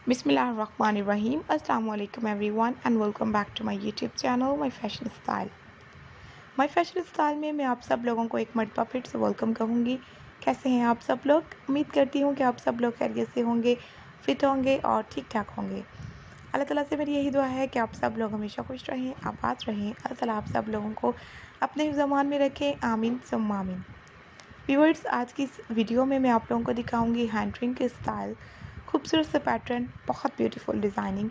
बिस्मिल्लाहिर्रहमानिर्रहीम अस्सलाम वालेकुम everyone and welcome back to my YouTube channel my fashion style में मैं आप सब लोगों को एक मरतबा फिर से वेलकम कहूँगी। कैसे हैं आप सब लोग? उम्मीद करती हूँ कि आप सब लोग खैरियत से होंगे, फिट होंगे और ठीक ठाक होंगे। अल्लाह ताला से मेरी यही दुआ है कि आप सब लोग हमेशा खुश रहें, आबाद रहें। अल्लाह ताला आप सब लोगों को अपने ज़मान में रखें, आमीन सुम्मा आमीन। व्यूअर्स, आज की इस वीडियो में मैं आप लोगों को दिखाऊंगी हैंड रिंग के स्टाइल, खूबसूरत से पैटर्न, बहुत ब्यूटीफुल डिज़ाइनिंग।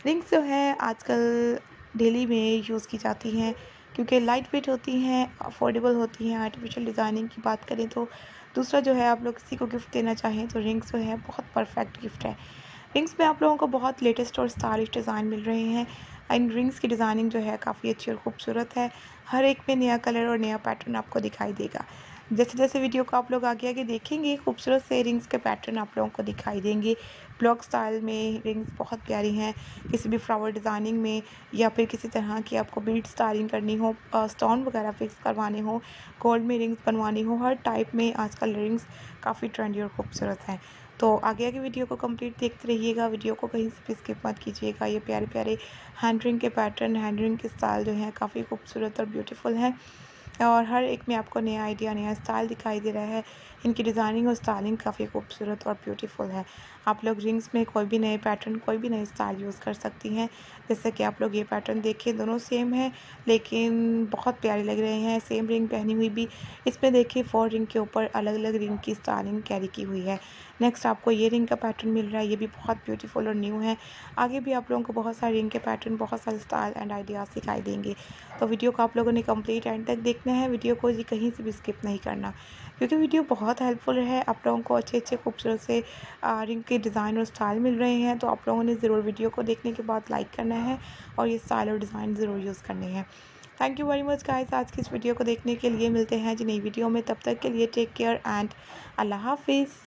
रिंग्स जो है आजकल डेली में यूज़ की जाती हैं क्योंकि लाइट वेट होती हैं, अफोर्डेबल होती हैं। आर्टिफिशियल डिज़ाइनिंग की बात करें तो दूसरा जो है, आप लोग किसी को गिफ्ट देना चाहें तो रिंग्स जो है बहुत परफेक्ट गिफ्ट है। रिंग्स में आप लोगों को बहुत लेटेस्ट और स्टाइलिश डिज़ाइन मिल रहे हैं। इन रिंग्स की डिज़ाइनिंग जो है काफ़ी अच्छी और खूबसूरत है। हर एक में नया कलर और नया पैटर्न आपको दिखाई देगा। जैसे जैसे वीडियो को आप लोग आगे आगे देखेंगे, खूबसूरत से रिंग्स के पैटर्न आप लोगों को दिखाई देंगे। ब्लॉक स्टाइल में रिंग्स बहुत प्यारी हैं, किसी भी फ्लावर डिज़ाइनिंग में या फिर किसी तरह की आपको बीड स्टाइलिंग करनी हो, स्टोन वगैरह फिक्स करवाने हो, गोल्ड में रिंग्स बनवानी हो, हर टाइप में आजकल रिंग्स काफ़ी ट्रेंडी और खूबसूरत हैं। तो आगे आगे वीडियो को कंप्लीट देखते रहिएगा, वीडियो को कहीं से भी स्किप मत कीजिएगा। ये प्यारे प्यारे हैंड रिंग के पैटर्न, हैंड रिंग के स्टाइल जो हैं काफ़ी खूबसूरत और ब्यूटीफुल हैं और हर एक में आपको नया आइडिया, नया स्टाइल दिखाई दे रहा है। इनकी डिज़ाइनिंग और स्टाइलिंग काफ़ी खूबसूरत और ब्यूटीफुल है। आप लोग रिंग्स में कोई भी नए पैटर्न, कोई भी नए स्टाइल यूज़ कर सकती हैं। जैसे कि आप लोग ये पैटर्न देखिए, दोनों सेम है लेकिन बहुत प्यारे लग रहे हैं। सेम रिंग पहनी हुई भी, इसमें देखिए 4 रिंग के ऊपर अलग अलग रिंग की स्टाइलिंग कैरी की हुई है। नेक्स्ट आपको ये रिंग का पैटर्न मिल रहा है, ये भी बहुत ब्यूटीफुल और न्यू है। आगे भी आप लोगों को बहुत सारे रिंग के पैटर्न, बहुत सारे स्टाइल एंड आइडियाज़ दिखाई देंगे। तो वीडियो को आप लोगों ने कंप्लीट एंड तक देखना है, वीडियो को जी कहीं से भी स्किप नहीं करना क्योंकि वीडियो बहुत हेल्पफुल है। आप लोगों को अच्छे अच्छे खूबसूरत से रिंग के डिज़ाइन और स्टाइल मिल रहे हैं, तो आप लोगों ने ज़रूर वीडियो को देखने के बाद लाइक करना है और ये स्टाइल और डिज़ाइन ज़रूर यूज़ करने हैं। Thank you very much guys आज की इस वीडियो को देखने के लिए। मिलते हैं जी नई वीडियो में, तब तक के लिए टेक केयर एंड अल्लाह हाफिज़।